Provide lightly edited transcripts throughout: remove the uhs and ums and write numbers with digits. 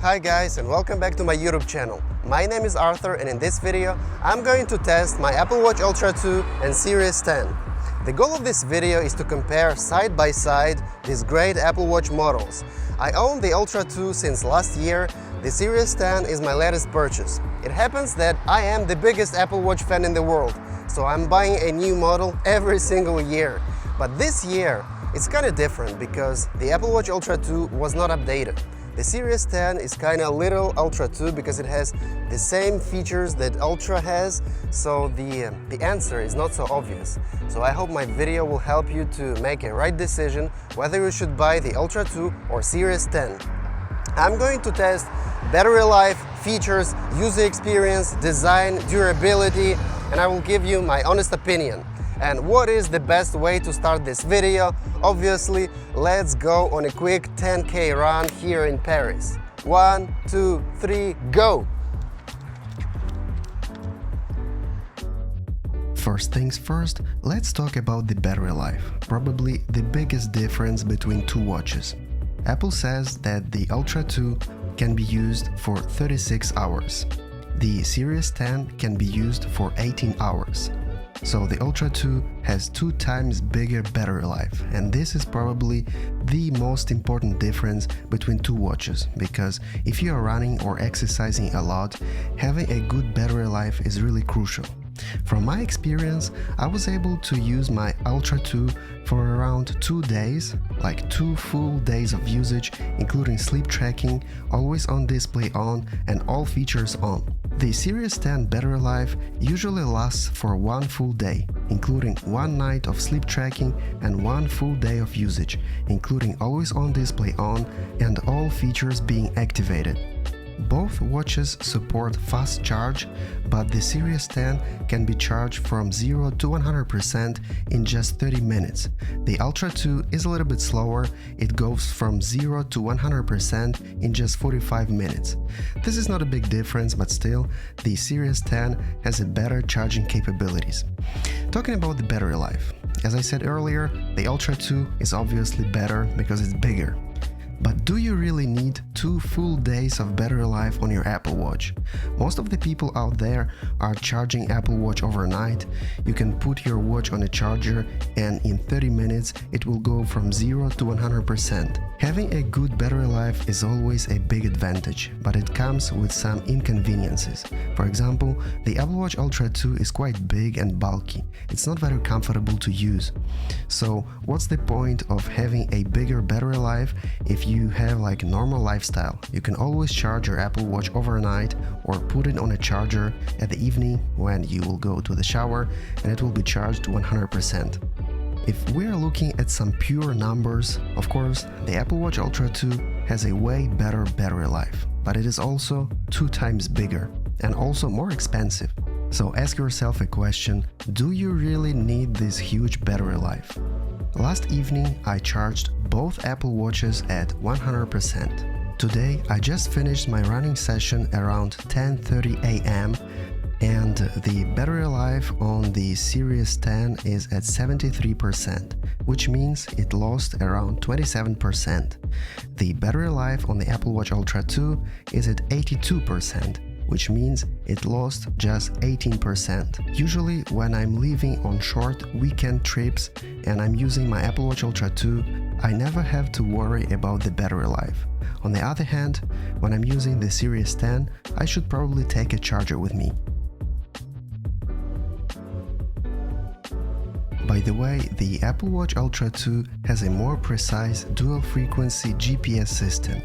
Hi guys, and welcome back to my YouTube channel. My name is Arthur, and in this video I'm going to test my Apple Watch Ultra 2 and Series 10. The goal of this video is to compare side by side these great Apple Watch models. I own the Ultra 2 since last year. The Series 10 is my latest purchase. It happens that I am the biggest Apple Watch fan in the world, so I'm buying a new model every single year. But this year it's kind of different because the Apple Watch Ultra 2 was not updated. The Series 10 is kind of little Ultra 2 because it has the same features that Ultra has, so the answer is not so obvious. So I hope my video will help you to make a right decision whether you should buy the Ultra 2 or Series 10. I'm going to test battery life, features, user experience, design, durability, and I will give you my honest opinion. And what is the best way to start this video? Obviously, let's go on a quick 10K run here in Paris. 1, 2, 3, go! First things first, let's talk about the battery life, probably the biggest difference between two watches. Apple says that the Ultra 2 can be used for 36 hours. The Series 10 can be used for 18 hours. So the Ultra 2 has 2 times bigger battery life, and this is probably the most important difference between two watches, because if you are running or exercising a lot, having a good battery life is really crucial. From my experience, I was able to use my Ultra 2 for around 2 days, like 2 full days of usage, including sleep tracking, always on display on, and all features on. The Series 10 battery life usually lasts for 1 full day, including 1 night of sleep tracking and 1 full day of usage, including always on display on and all features being activated. Both watches support fast charge, but the Series 10 can be charged from 0 to 100% in just 30 minutes. The Ultra 2 is a little bit slower, it goes from 0 to 100% in just 45 minutes. This is not a big difference, but still, the Series 10 has a better charging capabilities. Talking about the battery life, as I said earlier, the Ultra 2 is obviously better because it's bigger. But do you really need 2 full days of battery life on your Apple Watch? Most of the people out there are charging Apple Watch overnight. You can put your watch on a charger and in 30 minutes it will go from 0 to 100%. Having a good battery life is always a big advantage, but it comes with some inconveniences. For example, the Apple Watch Ultra 2 is quite big and bulky. It's not very comfortable to use. So what's the point of having a bigger battery life if you have like a normal lifestyle? You can always charge your Apple Watch overnight or put it on a charger at the evening when you will go to the shower, and it will be charged to 100%. If we are looking at some pure numbers, of course, the Apple Watch Ultra 2 has a way better battery life, but it is also 2 times bigger and also more expensive. So ask yourself a question: do you really need this huge battery life? Last evening I charged both Apple Watches at 100%. Today I just finished my running session around 10:30 a.m. and the battery life on the Series 10 is at 73%, which means it lost around 27%. The battery life on the Apple Watch Ultra 2 is at 82%. Which means it lost just 18%. Usually when I'm leaving on short weekend trips and I'm using my Apple Watch Ultra 2, I never have to worry about the battery life. On the other hand, when I'm using the Series 10, I should probably take a charger with me. By the way, the Apple Watch Ultra 2 has a more precise dual-frequency GPS system.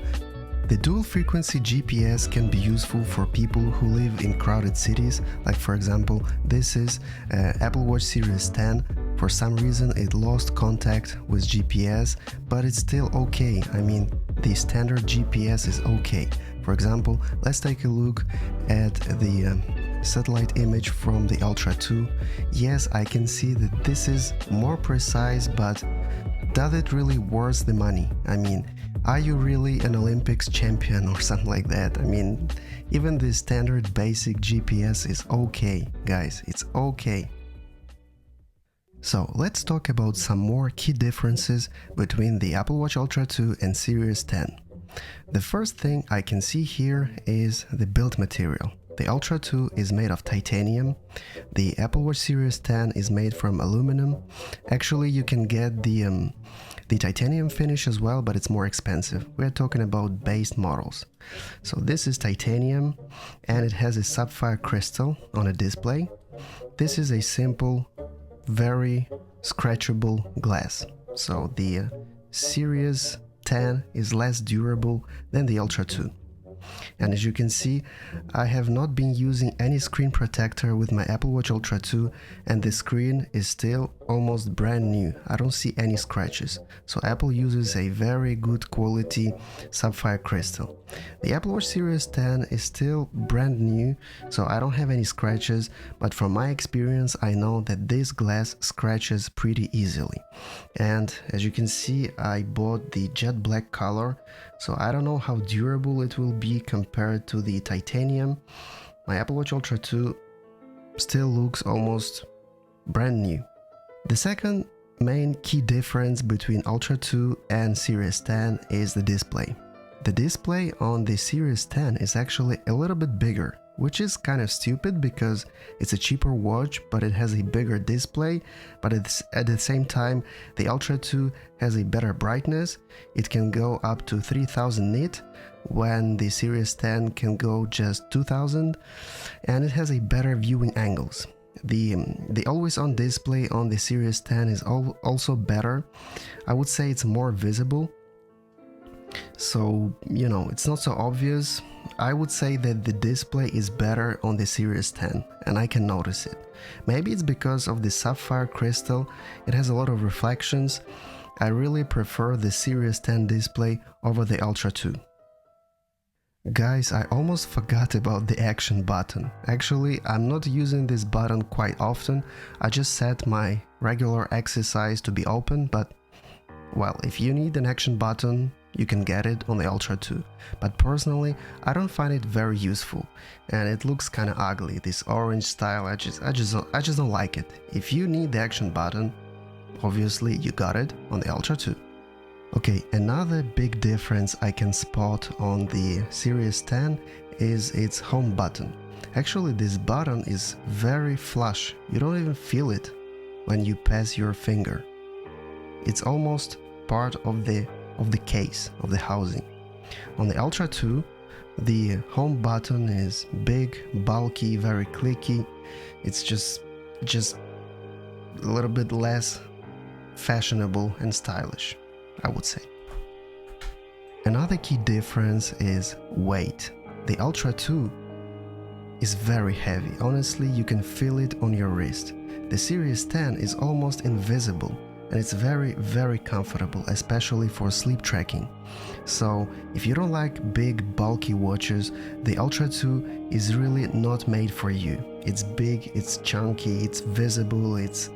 The dual-frequency GPS can be useful for people who live in crowded cities, like for example, this is Apple Watch Series 10. For some reason it lost contact with GPS, but it's still okay. I mean, the standard GPS is okay. For example, let's take a look at the satellite image from the Ultra 2. Yes, I can see that this is more precise, but does it really worth the money? I mean, are you really an Olympics champion or something like that? I mean, even the standard basic GPS is okay, guys, it's okay. So let's talk about some more key differences between the Apple Watch Ultra 2 and Series 10. The first thing I can see here is the build material. The Ultra 2 is made of titanium. The Apple Watch Series 10 is made from aluminum. Actually, you can get the titanium finish as well, but it's more expensive. We're talking about base models. So this is titanium, and it has a sapphire crystal on a display. This is a simple, very scratchable glass. So the Series 10 is less durable than the Ultra 2. And as you can see, I have not been using any screen protector with my Apple Watch Ultra 2, and the screen is still almost brand new. I don't see any scratches. So Apple uses a very good quality sapphire crystal. The Apple Watch Series 10 is still brand new, so I don't have any scratches, but from my experience I know that this glass scratches pretty easily. And as you can see, I bought the jet black color, so I don't know how durable it will be compared to the titanium. My Apple Watch Ultra 2 still looks almost brand new. The second main key difference between Ultra 2 and Series 10 is the display. The display on the Series 10 is actually a little bit bigger, which is kind of stupid because it's a cheaper watch, but it has a bigger display. But at the same time, the Ultra 2 has a better brightness. It can go up to 3000 nit, when the Series 10 can go just 2000, and it has a better viewing angles. The always-on display on the Series 10 is also better. I would say it's more visible. So, you know, it's not so obvious. I would say that the display is better on the Series 10, and I can notice it. Maybe it's because of the sapphire crystal. It has a lot of reflections. I really prefer the Series 10 display over the Ultra 2. Guys, I almost forgot about the action button. Actually, I'm not using this button quite often. I just set my regular exercise to be open, but well, if you need an action button, you can get it on the Ultra 2. But personally, I don't find it very useful, and it looks kind of ugly. This orange style, I just don't like it. If you need the action button, obviously you got it on the Ultra 2. Okay, another big difference I can spot on the Series 10 is its home button. Actually, this button is very flush. You don't even feel it when you pass your finger. It's almost part of the case, of the housing. On the Ultra 2, the home button is big, bulky, very clicky. It's just a little bit less fashionable and stylish, I would say. Another key difference is weight. The Ultra 2 is very heavy. Honestly, you can feel it on your wrist. The Series 10 is almost invisible, and it's very, very comfortable, especially for sleep tracking. So if you don't like big, bulky watches, the Ultra 2 is really not made for you. It's big, it's chunky, it's visible, it's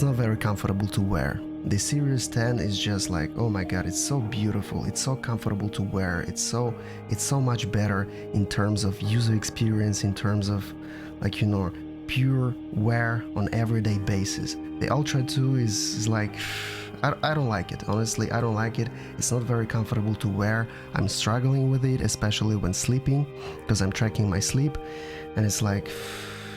not very comfortable to wear. The Series 10 is just like, oh my god, it's so beautiful, it's so comfortable to wear, it's so much better in terms of user experience, in terms of, like, you know, pure wear on everyday basis. The Ultra 2 is like, I don't like it. Honestly, I don't like it. It's not very comfortable to wear. I'm struggling with it, especially when sleeping, because I'm tracking my sleep, and it's like,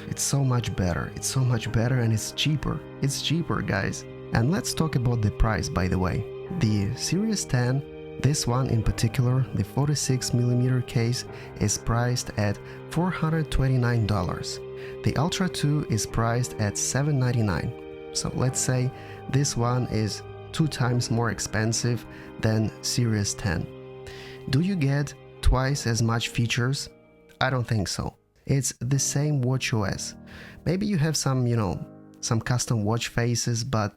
it's so much better. It's so much better, and it's cheaper. It's cheaper, guys. And let's talk about the price, by the way. The Series 10, this one in particular, the 46mm case, is priced at $429. The Ultra 2 is priced at $799. So let's say this one is 2 times more expensive than Series 10. Do you get twice as much features? I don't think so. It's the same watchOS. Maybe you have some, you know, some custom watch faces, but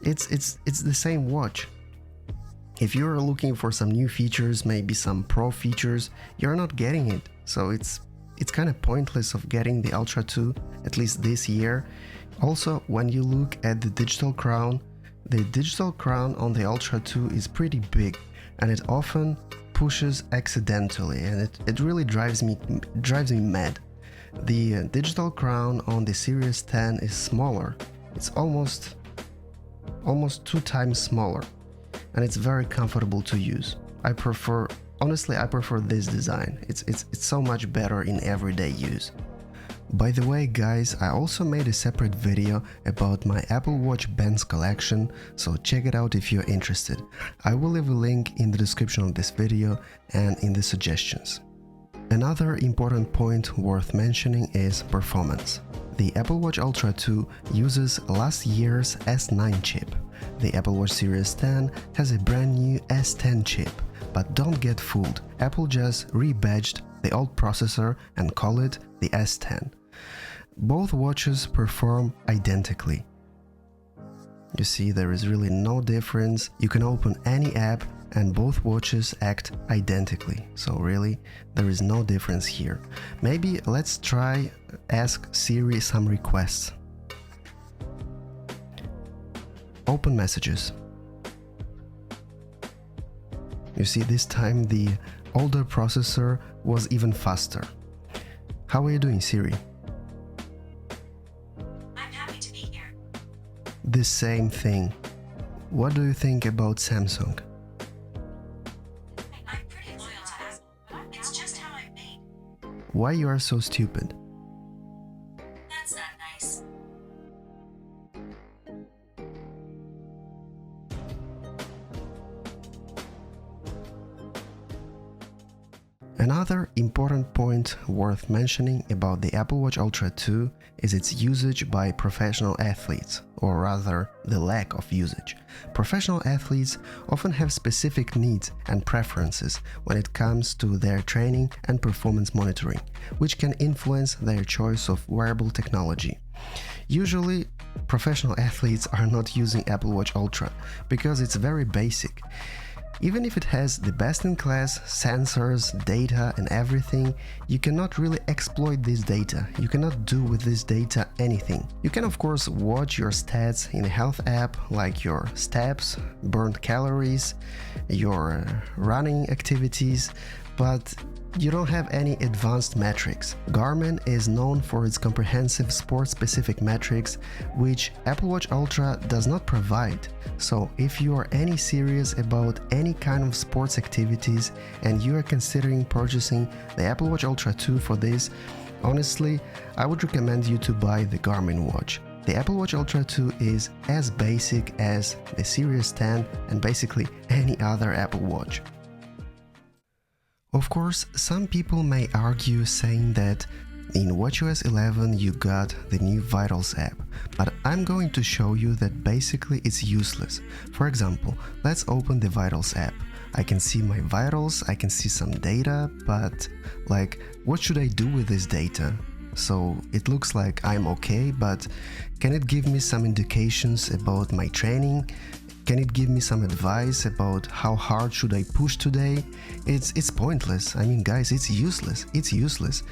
it's the same watch. If you're looking for some new features, maybe some pro features, you're not getting it. So it's kind of pointless of getting the Ultra 2, at least this year. Also, when you look at the digital crown, the digital crown on the Ultra 2 is pretty big, and it often pushes accidentally, and it really drives me mad. The digital crown on the Series 10 is smaller. It's almost 2 times smaller, and it's very comfortable to use. Honestly, I prefer this design. It's so much better in everyday use. By the way, guys, I also made a separate video about my Apple Watch bands collection, so check it out if you're interested. I will leave a link in the description of this video and in the suggestions. Another important point worth mentioning is performance. The Apple Watch Ultra 2 uses last year's S9 chip. The Apple Watch Series 10 has a brand new S10 chip. But don't get fooled, Apple just rebadged the old processor and call it the S10. Both watches perform identically. You see, there is really no difference. You can open any app and both watches act identically. So really, there is no difference here. Maybe let's try ask Siri some requests. Open messages. You see, this time the older processor was even faster. How are you doing, Siri? I'm happy to be here. The same thing. What do you think about Samsung? I'm pretty loyal to Apple. It's just how I'm made. Why you are so stupid? That's not nice. Another important point worth mentioning about the Apple Watch Ultra 2 is its usage by professional athletes, or rather, the lack of usage. Professional athletes often have specific needs and preferences when it comes to their training and performance monitoring, which can influence their choice of wearable technology. Usually, professional athletes are not using Apple Watch Ultra because it's very basic. Even if it has the best-in-class sensors, data and everything, you cannot really exploit this data. You cannot do with this data anything. You can of course watch your stats in a health app like your steps, burned calories, your running activities, but you don't have any advanced metrics. Garmin is known for its comprehensive sport-specific metrics, which Apple Watch Ultra does not provide. So if you are any serious about any kind of sports activities and you are considering purchasing the Apple Watch Ultra 2 for this, honestly, I would recommend you to buy the Garmin watch. The Apple Watch Ultra 2 is as basic as the Series 10 and basically any other Apple Watch. Of course, some people may argue saying that in watchOS 11 you got the new Vitals app, but I'm going to show you that basically it's useless. For example, let's open the Vitals app. I can see my vitals, I can see some data, but like, what should I do with this data? So it looks like I'm okay, but can it give me some indications about my training? Can it give me some advice about how hard should I push today? It's pointless. I mean, guys, it's useless. It's useless.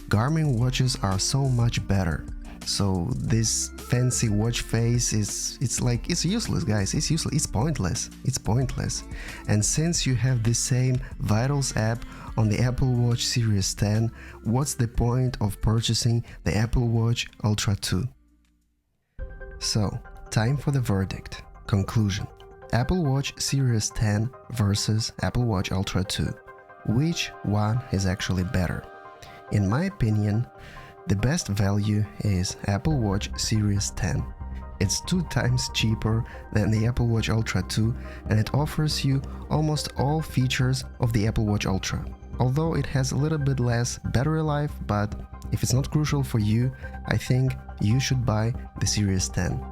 Garmin watches are so much better. So this fancy watch face it's useless, guys. It's useless. It's pointless. It's pointless. And since you have the same Vitals app on the Apple Watch Series 10, what's the point of purchasing the Apple Watch Ultra 2? So, time for the verdict. Conclusion. Apple Watch Series 10 versus Apple Watch Ultra 2. Which one is actually better? In my opinion, the best value is Apple Watch Series 10. It's 2 times cheaper than the Apple Watch Ultra 2 and it offers you almost all features of the Apple Watch Ultra. Although it has a little bit less battery life, but if it's not crucial for you, I think you should buy the Series 10.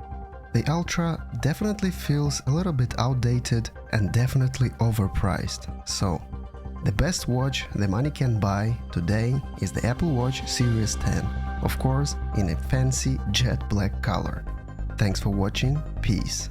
The Ultra definitely feels a little bit outdated and definitely overpriced. So, the best watch the money can buy today is the Apple Watch Series 10, of course in a fancy jet black color. Thanks for watching, peace.